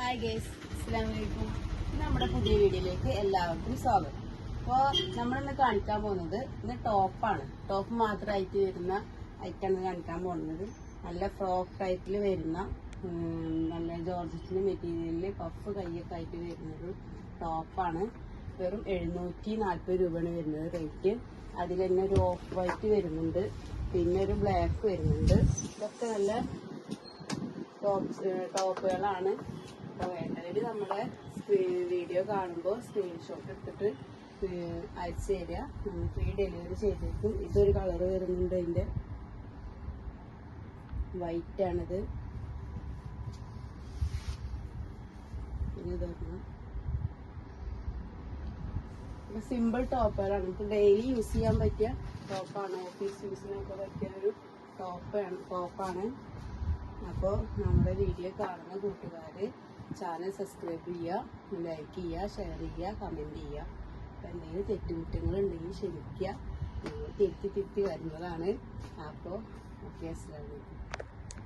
Hi guys, അസ്സലാമു അലൈക്കും. നമ്മുടെ പുതിയ വീഡിയോയിലേക്ക് എല്ലാവർക്കും സ്വാഗതം. അപ്പോൾ നമ്മളിന്ന് കാണിക്കാൻ പോകുന്നത് ഇന്ന് ടോപ്പാണ്. ടോപ്പ് മാത്രമായിട്ട് വരുന്ന ഐറ്റാണ് കാണിക്കാൻ പോകുന്നത്. നല്ല ഫ്രോക്ക് ടൈപ്പിൽ വരുന്ന നല്ല ജോർജറ്റിന്റെ മെറ്റീരിയലിൽ പഫ് കൈയൊക്കെ ആയിട്ട് വരുന്നൊരു ടോപ്പാണ്. വെറും 740 രൂപയാണ് വരുന്നത് റേറ്റ്. അതിൽ തന്നെ ഒരു ഓഫ് വൈറ്റ് വരുന്നുണ്ട്, പിന്നെ ഒരു ബ്ലാക്ക് വരുന്നുണ്ട്. ഇതൊക്കെ നല്ല ടോപ്പുകളാണ്. അപ്പോൾ വേണ്ടവര് നമ്മുടെ വീഡിയോ കാണുമ്പോൾ സ്ക്രീൻഷോട്ട് എടുത്തിട്ട് അയച്ചു തരിക. ഫ്രീ ഡെലിവറി ചെയ്തേക്കും. ഇതൊരു കളർ വരുന്നുണ്ട്, അതിൻ്റെ വൈറ്റ് ആണിത്. പിന്നെ ഇതൊരെണ്ണം സിമ്പിൾ ടോപ്പുകളാണ്. നമുക്ക് ഡെയിലി യൂസ് ചെയ്യാൻ പറ്റിയ ടോപ്പാണ്. ഓഫീസ് യൂസിനൊക്കെ പറ്റിയ ഒരു ടോപ്പാണ്. അപ്പോൾ നമ്മുടെ വീഡിയോ കാണുന്ന കൂട്ടുകാർ ചാനൽ സബ്സ്ക്രൈബ് ചെയ്യുക, ലൈക്ക് ചെയ്യുക, ഷെയർ ചെയ്യുക, കമൻറ്റ് ചെയ്യുക. അപ്പോൾ എന്തെങ്കിലും തെറ്റുകുറ്റങ്ങളുണ്ടെങ്കിൽ ക്ഷമിക്കുക. തിരുത്തി വരുന്നതാണ്. അപ്പോൾ ഓക്കെ, അസ്സലാമു അലൈക്കും.